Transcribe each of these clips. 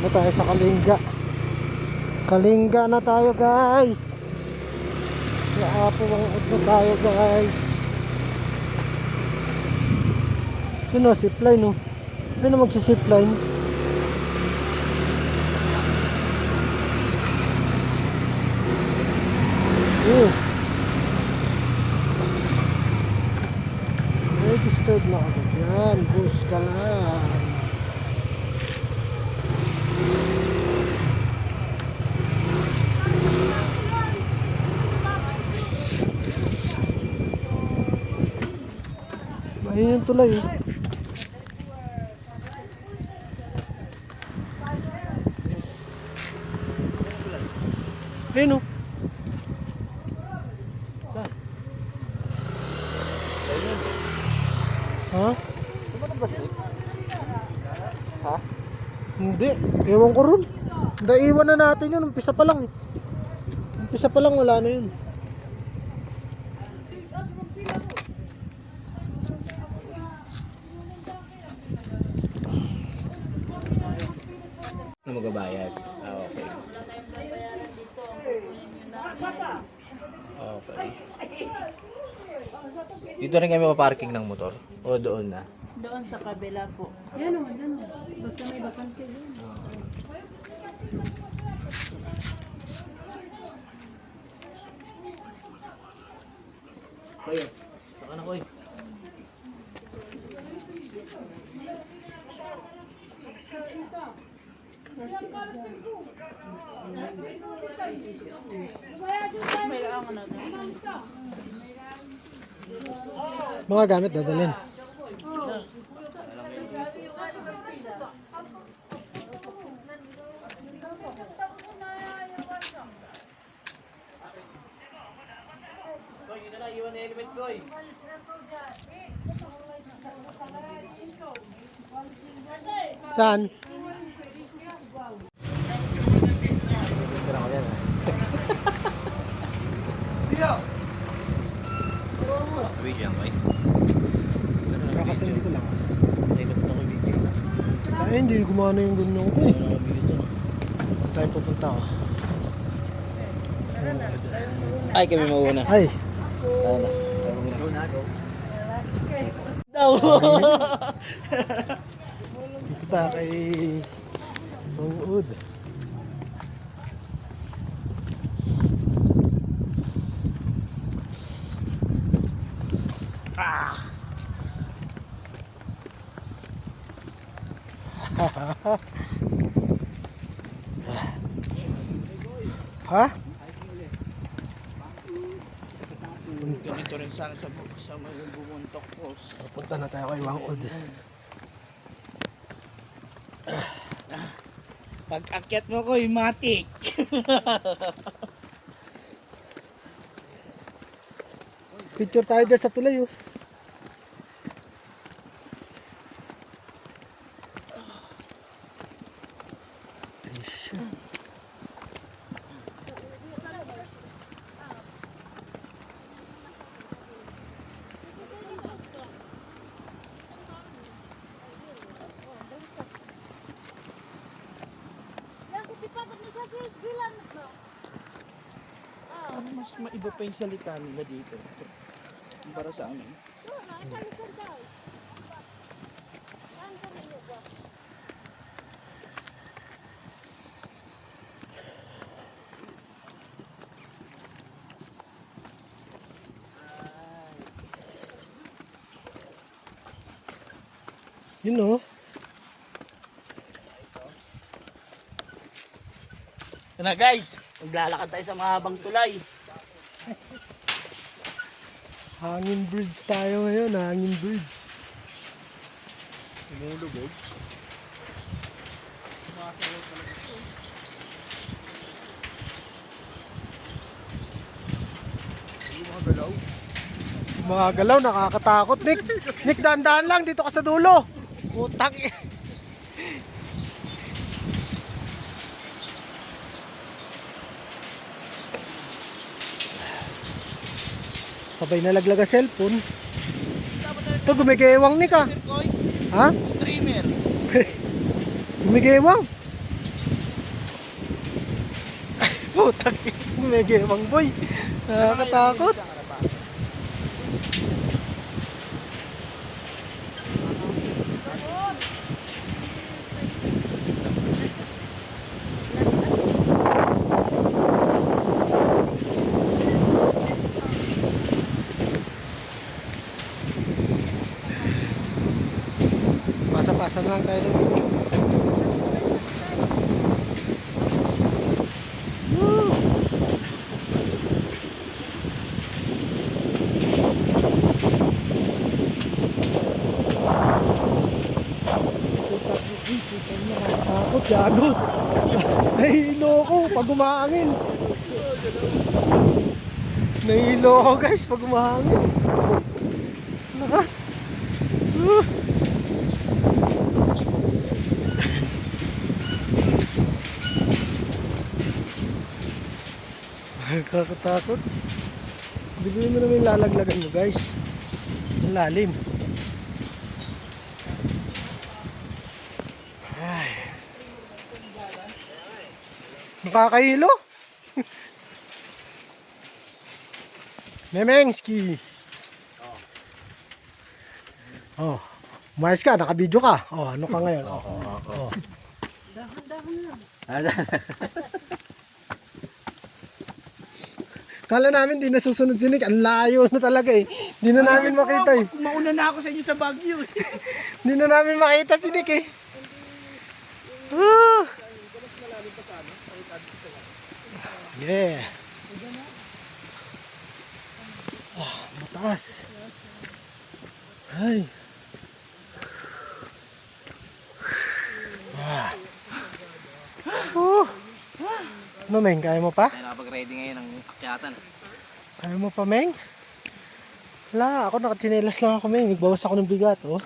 Na tayo sa Kalinga. Kalinga na tayo guys. Sa Apo Wangud na tayo guys. Yun o, zipline o. Yun na magsisipline. Registered na ako dyan. Bus ka lang. Ayun yung tulay eh. Ayun o. Ha? Ha? Hindi. Ewan ko ron. Naiwan na natin yun. Umpisa pa lang eh. Umpisa pa lang wala na yun. Na magbabayad. Okay. Okay. Dito rin kami pa-parking ng motor. O doon na. Doon sa kabila po. Yan o, yan o. Basta may bakante doon. Koy, baka na koy. May lang na doon. Mga gamit dadalhin. Koy, dito na, iwan na helmet koy. Saan? Tira ko yan ah. Video yan koy. Kakasindi ko lang. Ilot na ko video. Ay, hindi gumana yung ganyan ko eh. Saan tayo pupunta oh. Ay, kami mauna. Ay. Tara na. Mauna ako. Dito tayo kay Wangud. Ha? Ganito rin sana sa may bumuntok ko. Punta na tayo kay Wangud. Pag akyat mo ko, matik. Picture tayo dyan sa tulay oh. Mas maiba pa yung salita nila dito. Para sa amin. Yun oh. Ito na guys, maglalakad tayo sa mahabang tulay. Hangin bridge tayo ngayon, hangin bridge. Lumulubog. Mga galaw, nakakatakot. Nick, Nick, dahan-dahan lang dito ka sa dulo. Utang eh. Sabay nalaglag ang cellphone. Ito, gumigewang Nick ah. Ha? Streamer. Gumigewang. Putang may gemang boy. Nakakatakot. Pasa-pasa lang tayo dun. Takot, gago. Nahilo ko pag umahangin. Nahilo ko guys pag umahangin. Lakas. Kakatakot. Bigyan mo naman yung lalaglagan mo guys. Ang lalim. Ay. Nakakahilo. Memengski. Oh. Umayos ka, nakabidyo ka. Oh, ano ka ngayon? Oh. Kala namin di nasusunod si Nick. Ang layo na talaga eh. Di na namin makita eh. Mauna na ako sa inyo sa Baguio eh. Di na namin makita si Nick eh. Ah. Yeah. Mataas. Ay. Ano Meng, kaya mo pa? Ay, nakapag-ready ngayon ng akyatan. Kaya mo pa Meng? Wala, ako nakatsinelas lang ako Meng. Nagbawas ako ng bigat oh.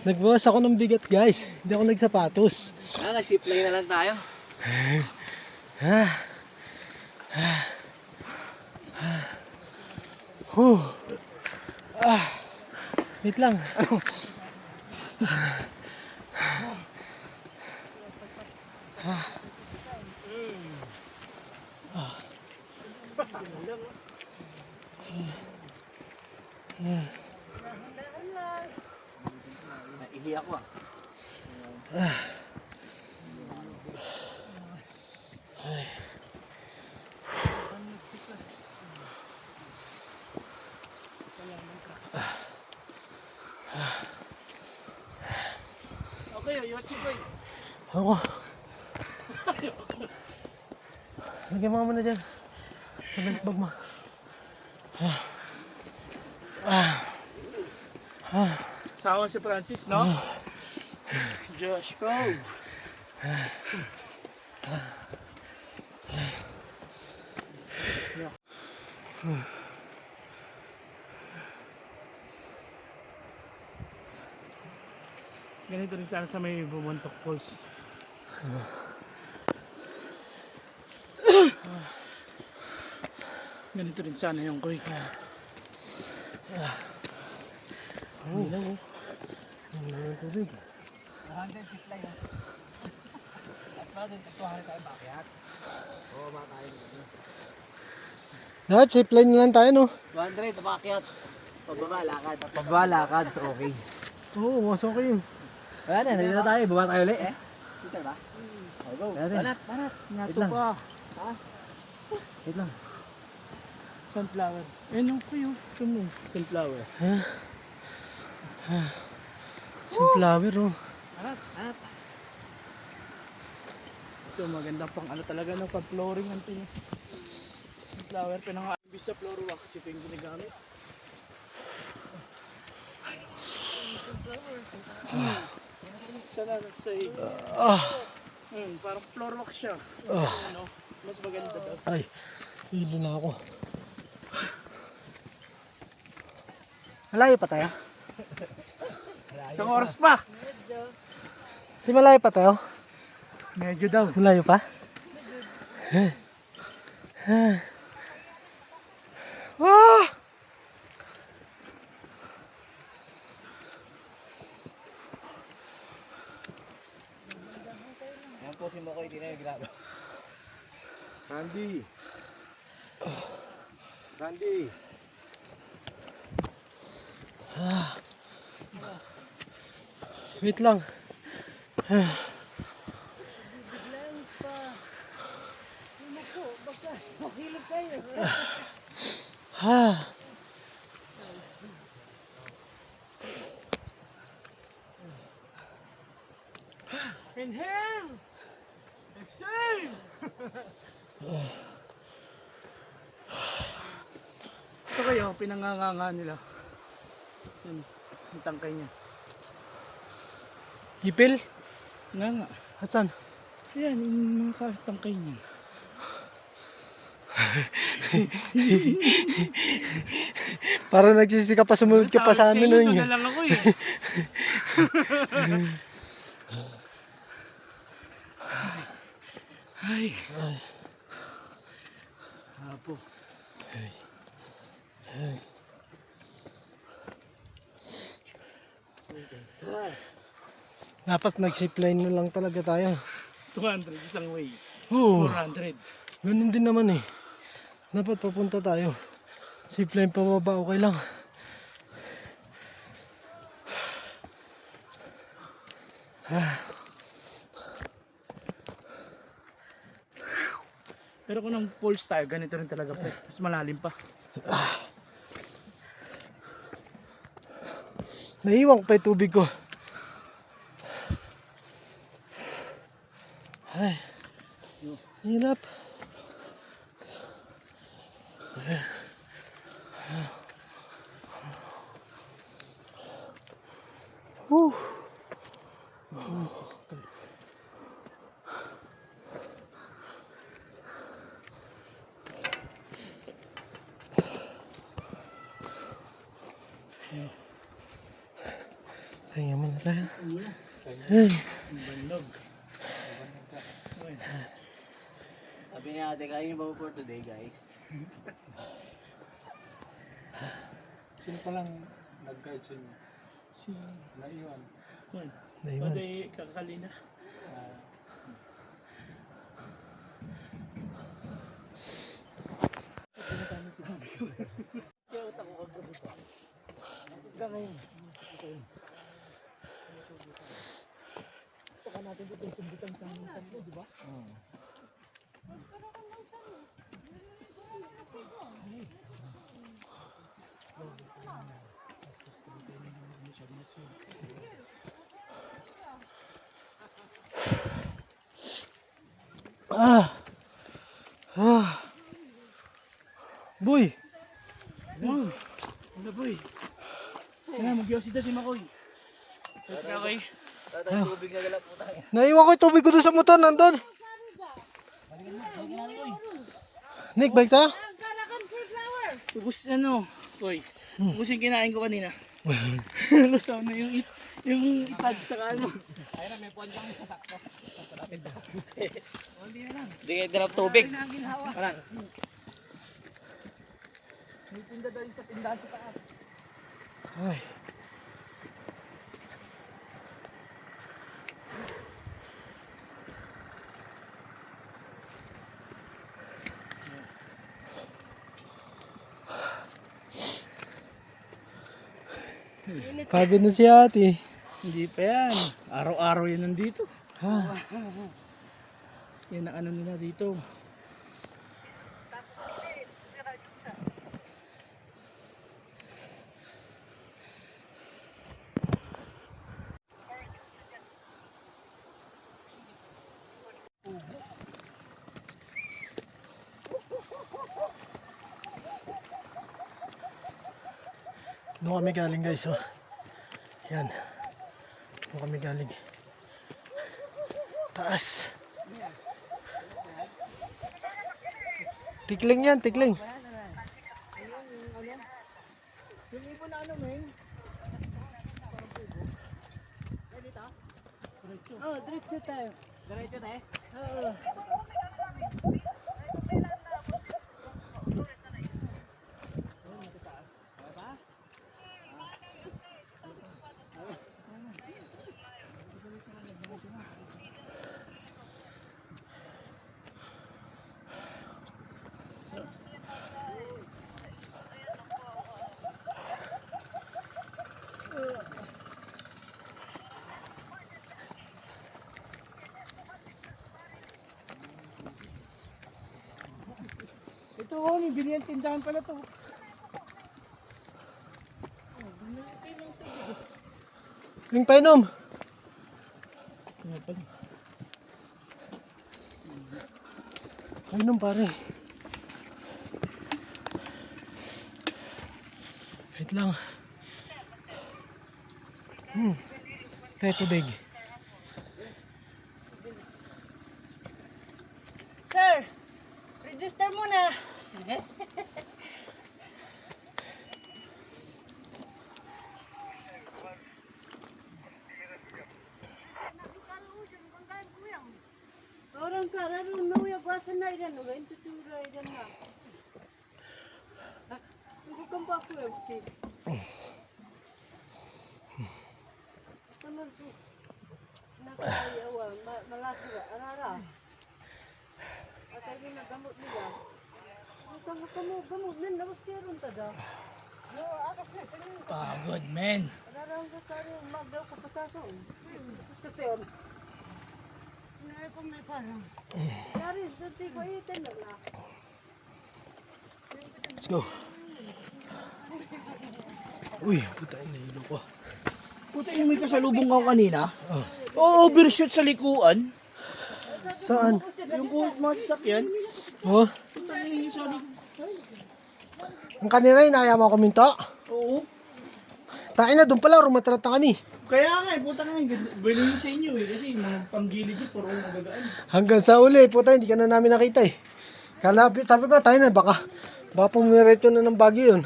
Nagbawas ako ng bigat guys. Hindi ako nagsapatos. Nag-zipline na lang tayo. Wait lang. Naihi ako ah. Okay, ayusin ko eh. Ako. Lagyan mo muna dyan. Sa bag mo. Sawa si Francis, no? Josh, go! Ganito rin sana sa may Bumontok Falls. Ganito rin sana yung koy. Ang ilaw oh. Ang ilaw ng tubig. Hanggang zipline ah. At ba din nagtuhanan tayo bakyat? Oo, ba tayo. Lahat, zipline lang tayo no? 200 bakyat. Pababa, lakad. Pababa, lakad. So okay. Oo, mas okay yun. Ayan na, nandito tayo. Baba tayo ulit eh. Dito ba? Oh, go. Banat. Nato pa. Ha? Wait lang. Sunflower. Ayan yung kuyo. Sumo. Sunflower. Sunflower oh. Anat. Ito maganda pang ano talaga no, pag flooring ang tingin. Sunflower, pinaka-imbis sa floor wax ito yung ginagamit. Sana nagsahig. Parang floor wax siya. Ano, mas maganda daw. Ay, hilo na ako. Malayo pa tayo? Isang oras pa. Di malayo pa tayo? Medyo daw. Malayo pa? Ah! Ayan po si Randy. Randy. Wait lang. Biglang pa. Naku, baka mahilap kayo. Ha. Inhale. Exhale. Ito kayo, pinanganganga nila. Yan, yung tangkay niya. Ipil? Nga nga. Asan? Yan, yung mga tangkay niya. Para nagsisika pa, sumunod ka pa sa amin. Doon na lang ako eh. Ay. Apo. Dapat nag-zipline na lang talaga tayo. 200 isang way. Oo. 400. Ganun din naman eh. Dapat papunta tayo. Zipline pababa, okay lang. Pero kung ng falls tayo, ganito rin talaga po. Mas malalim pa. Naiwan ko pa yung tubig ko. Ay. Hirap. Whew. Kaya mo na tayo. Ay. Bandog. Sabi niya ate, kayo ba for today guys? Sino pa lang nag-guide sa inyo? Si Naiwan. Yan. Naiwan. Pwede kakalina. Kaya utak ko kagabi pa. Hanggang ngayon. Saka natin dito yung sumbutan sa aming tatlo, di ba? Ah. Ah. Boy. Wow! Ano boy? Kaya mag-yosita si Makoy. Yes, Makoy. Tatay tubig na gala po tayo. Naiwan ko yung tubig ko doon sa motor, nandun. Nick, balik tayo? Ubus ano? Koy. Ubus yung kinain ko kanina. Lusaw na yung ipad sa kano. Ayun na, may pondang sakto. Hindi kayo dalap tubig. Parang. May tinda daw yung sa tindahan sa taas. Ay. Pagod na si ate. Hindi pa yan. Araw-araw yan nandito. Ah. Yan ang ano nila dito. Doon kami galing guys, oh. Yan. Doon kami galing. Taas. Tikling yan, tikling. Yung ibon na ano, men? Oh, diretso tayo. Diretso tayo. Oo. Oo, may binili tindahan pala to. Ling painom. Painom pare. Wait lang. Tayo tubig. Sir, register muna. Orang kararun no ya gwasan na iran no ren tutura iran na. Ko kampa ko uchi. Taman tu. Nakayawa malasura arara. Atay ni nagamot nila. Ang gamot men labas karon tada. No, akas na kanin. Pagod, men. Arara ang karon magdaw ko patason. Tutor. Nay ko may parang. Dari santi ko itin na. Let's go. Uy, puta na hilo ko. Puta yung may kasalubong ako kanina. Oo, overshoot sa likuan. Saan? Yung mga sasakyan. Oh, Puta na yung sa likuan. ang kanina inaya mo ako minto. Oo. Tain na, doon pala, rumatrat na kami. Kaya nga, puta nga, bilhin sa inyo eh. Kasi mga panggilid ko, puro magagaan. Hanggang sa uli, puta, hindi ka na namin nakita eh. Kalapit, sabi ko, tayo na, baka pumiretso na ng bagyo yun.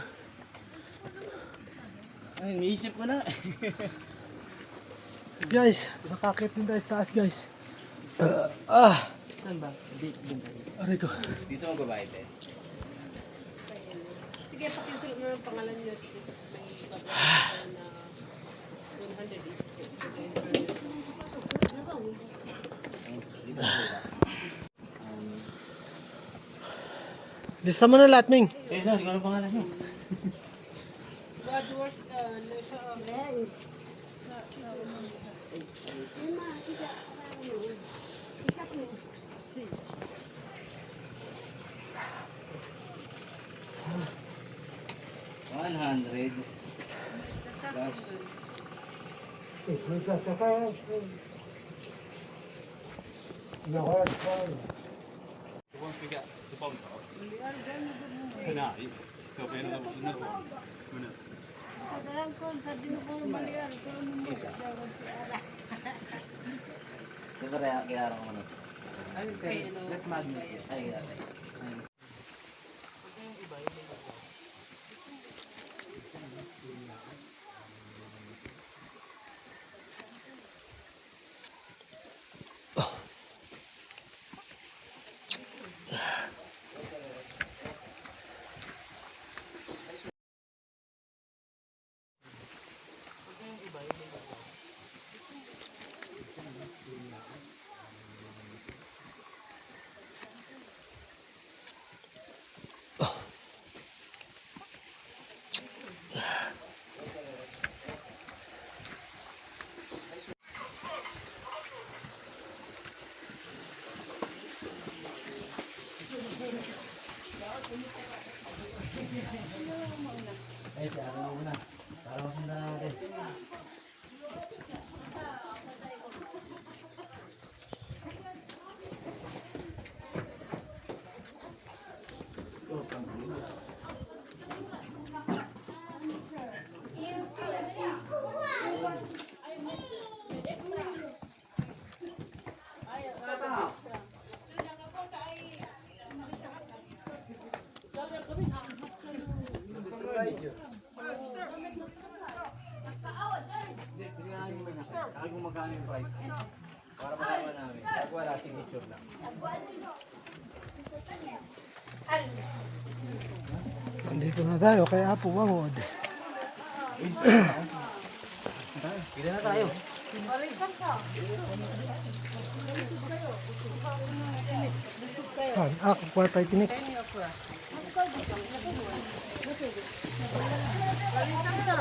Ay, naisip ko na. Guys, nakakit din tayo sa taas, guys. Saan ba? Aray ko. Dito magbabayad eh. Sige, pakisulat mo yung pangalan niyo. Tapos may babayaran na 100 Lista mo na lahat, Ming. Eh, no, hindi ko alam pangalan nyo. Godworth, Ito kaya araw ko naman. Red magnet. Ay, ay, siya araw muna. Para masundan natin. Ay, kung magkano yung price. Para malaman namin. Pag wala, signature lang. Nandito na tayo kay Apo Wangod. Pila na tayo. Balikan ka. Saan? Ah, kukuha tayo tinik. Balikan ka.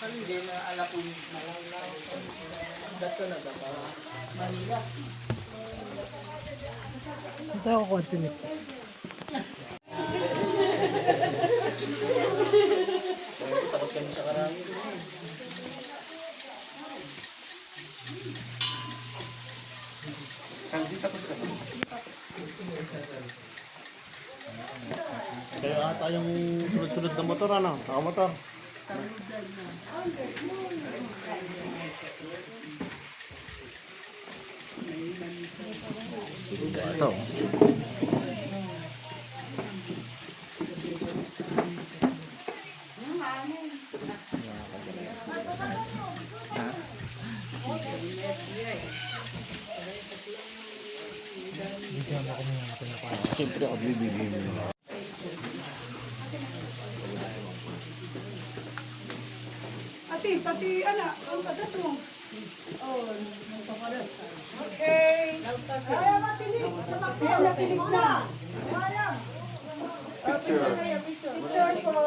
Hindi na ala po yung dato na dapat Manila. Saan tayo kukuha tinik? Takot kami sa karami. Kaya ata yung sunod-sunod na motor, ano? Nakamotor. Ito. Siyempre ako bibigyan mo. Pati, anak, ang pagkatong. Okay. Kaya matinig. Kaya matinig na. Kaya. Picture po.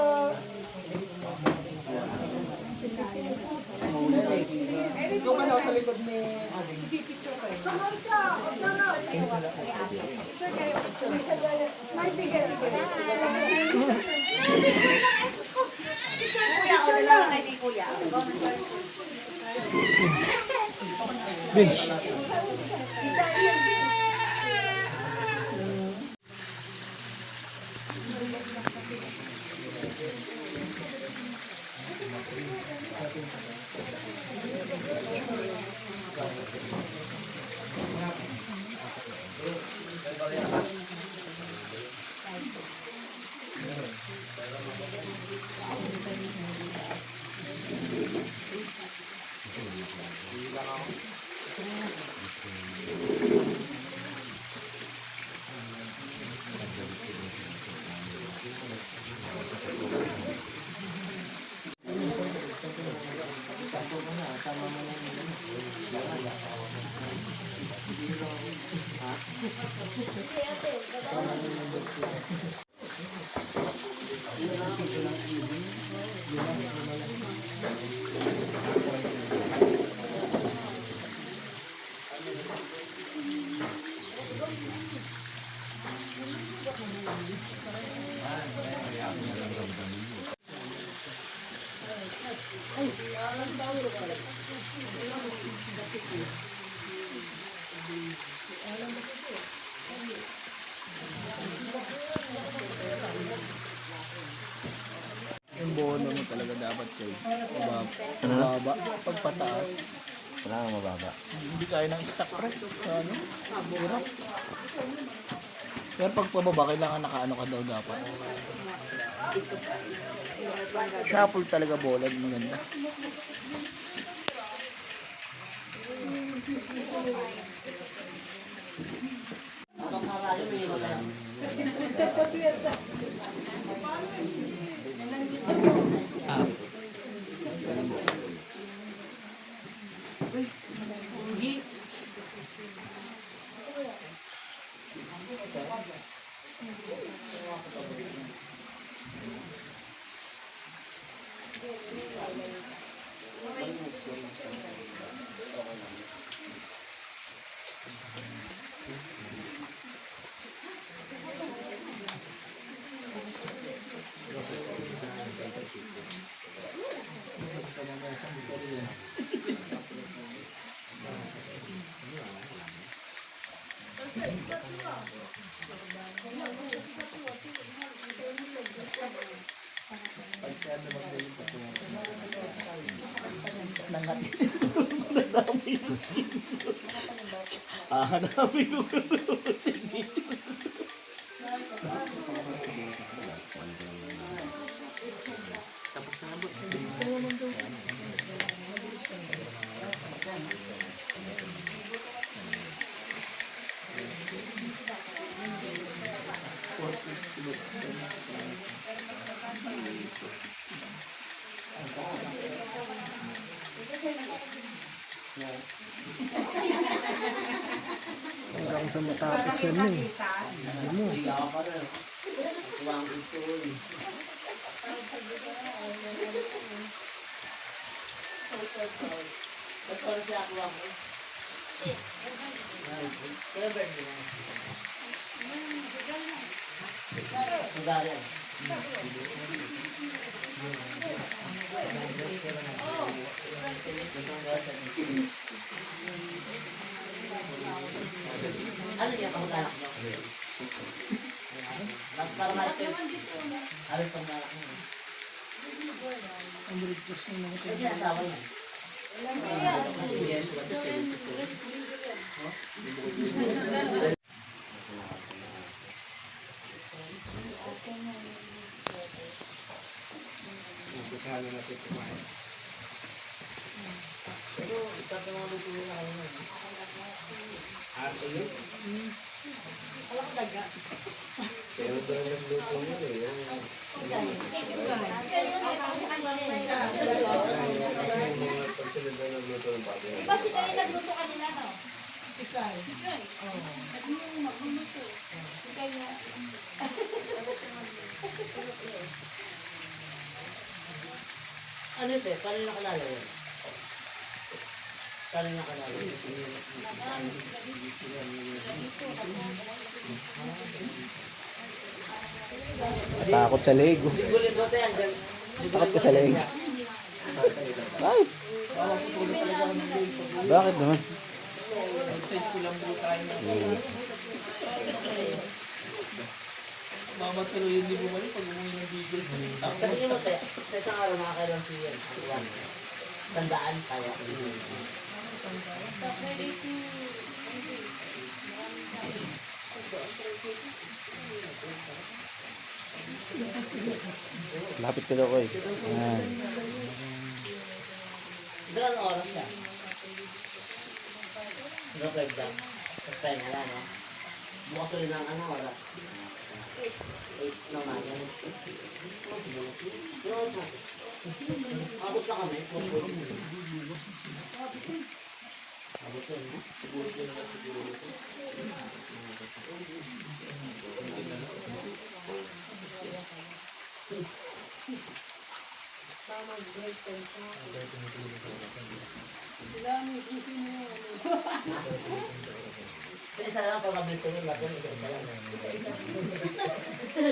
Ikaw ka daw sa likod ni Ading. Sumay ka. Huwag na na. Picture kayo. May sige. Picture kuya. Picture lang. Bin. Yung bono mo talaga dapat kayo. Mababa. Pagpataas. Wala kang mababa. Hindi kaya ng stock price. Ano? Hirap. Pero pag pababa, kailangan nakaano ka daw dapat. Shuffle talaga bola. Maganda. Hanapin ko si Nito. Hanggang sa matapos yan eh. Hindi mo. Ano niya kamag-anak niyo? Para ma-stay. Alis pang anak niyo. Kasi asawa niya. Yes, what is it? Pero itato mga luto na kayo na. Diba si Kay nagluto kanila, no? Si Kay. Oo. Nagluto magluluto. Si Kay na. Ano ito eh? Paano nakalala yun? Paano nakalala yun? Takot sa Lego. Linggo-linggo tayo hanggang... Takot ka sa Lego. Ay! Bakit naman? Outside ko lang buta kayo na. Mamatalo yun di bumalik pag umuwi ng bigol sa TikTok. Sa tingin mo tayo, sa isang araw makakailang siya yan. Ang iwan. Tandaan tayo. Lapit ka daw ko eh. Ayan. Dalang oras siya. No breakdown. Tapos tayo nala, no? Bukas ulit ng ano oras. 8 na umaga. Pero ito. Abot na kami. Abot yun, no? Siguro sila na siguro ito. Isa lang pag mabilis yun, lahat yun, isa lang.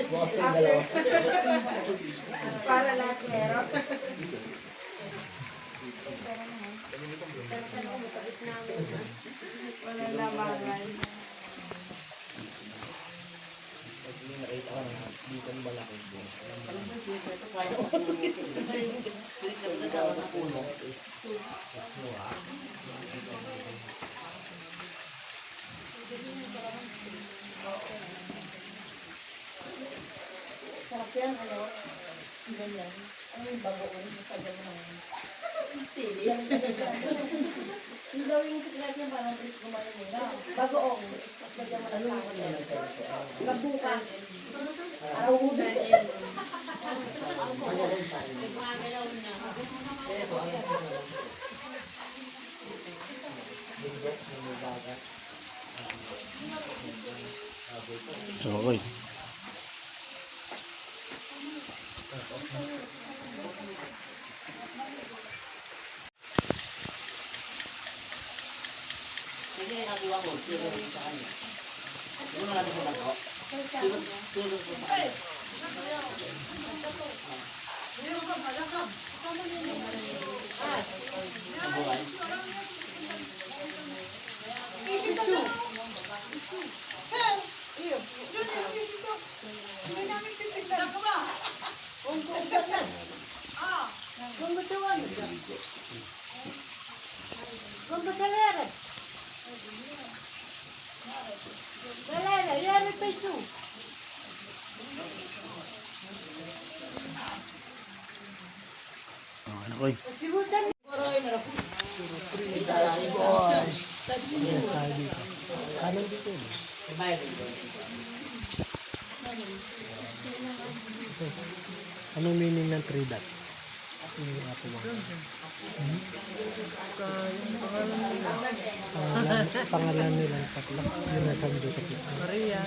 Bukas yung dalawa. Para lahat meron. Wala na bagay. Sarap yan, ano? Ganyan. Ano yung bagoong sa ganyan? Sili. Yung gawing sikret niya parang tris kumain nila. Bagoong. Tapos lagyan mo ng tawag. Kabukas. Araw mo na yun. Okay. Hindi yung nagawa mo, sino rin sa kanya. Hindi mo natin sa bago. Sino rin sa kanya. Nabuhay. Ano ko eh. Yes, tayo dito. Kanan dito eh. Ibayad din doon. Anong meaning ng 3 dots? Yung Apo Wang. Yung pangalan nila. Pangalan nila tatlo. Yung nasa doon sa pito. Maria.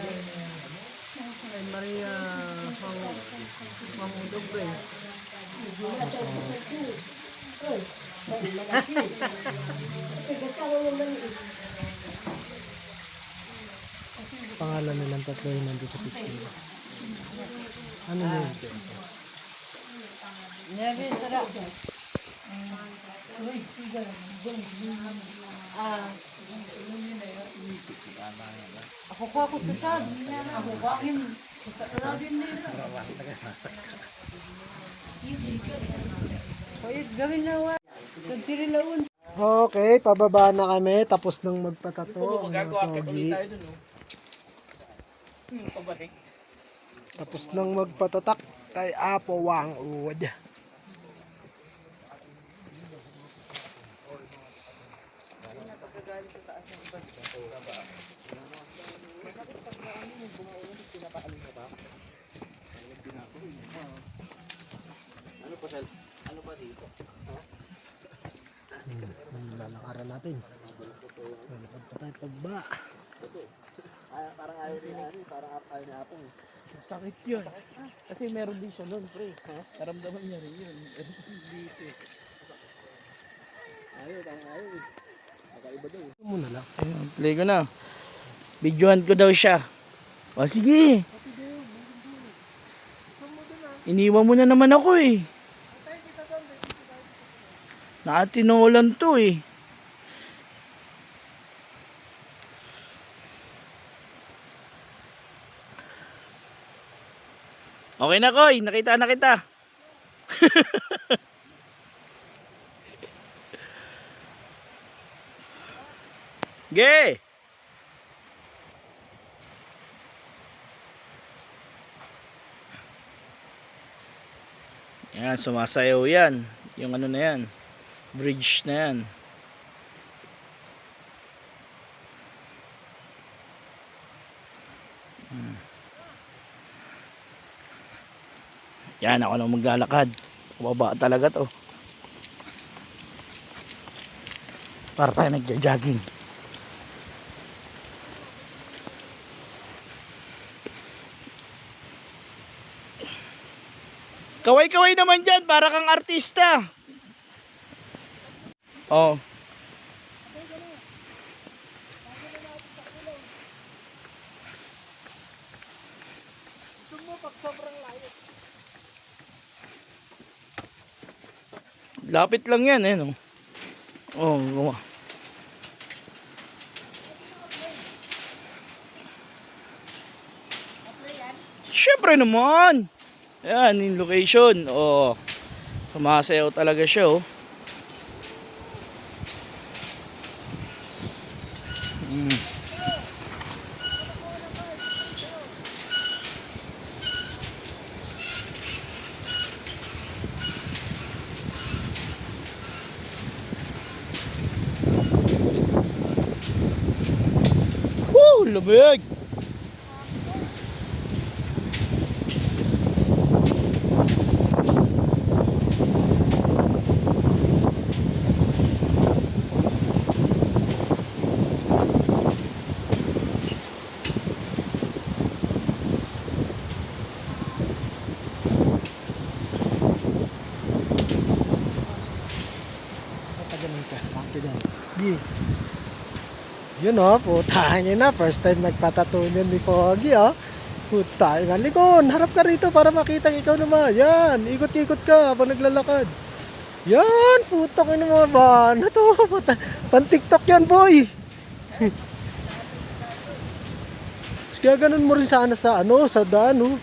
Ay, Maria Mamudog eh. Pangalan nilang tatlo yung nandun sa pito. Ano yun? Neve, sarap. Ako ko ako susad. Ako ko akin. Sarabin nila. Kaya gawin na wa. Kagsirilaon. Okay, pababa na kami. Tapos nang magpatato. Ang mga pogi. Pabalik. Tapos nang magpatatak kay Apo Wang Ud. Ano pa, Sel? Ano pa dito? Lalakaran natin. Lalakad pa tayo pababa. Parang ayaw rin natin, parang ayaw na apong. Sakit yun. Kasi meron din siya nun, pre. Naramdaman niya rin yun. Meron kasi dito eh. Ayaw, parang ayaw eh. Nakaiba daw eh. Ito muna lang. Ayun, play ko na. Videohan ko daw siya. O sige. Iniwan mo na naman ako eh. Nakatinolan to eh. Okay na, Koy. Nakita na kita. Ge! Yan, sumasayaw yan. Yung ano na yan. Bridge na yan. Yan, ako na maglalakad. Baba talaga to. Para tayo nagja-jogging. Kaway-kaway naman dyan, para kang artista. Oh. Lapit lang yan eh, no? Oh, gumawa. Siyempre naman. Ayan, yung location. Oh, sumasayaw talaga siya, oh. Woo, lamig. Pagaling ka. Confident. Yeah. Yun oh, putangin na. First time nagpatato niyan ni Pogi oh. Putangin na. Likon, harap ka rito para makita ikaw naman. Yan, ikot-ikot ka habang naglalakad. Yan, putang ina mga ba? Ano to? Pan-TikTok yan, boy. Kaya ganun mo rin sana sa ano, sa daan oh.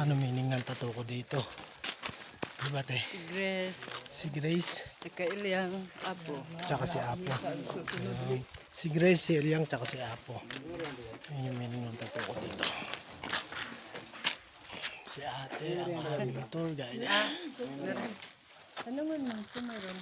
Ano meaning ng tattoo ko dito? Diba te? Grace, Si Grace, tsaka Ilyang, Apo. tsaka si Apo. Ayun. Si Grace, si Eliang, tsaka si Apo. Yun yung meaning ng tattoo ko dito. Si ate, ang aming tour guide. Ano man man, sumaron.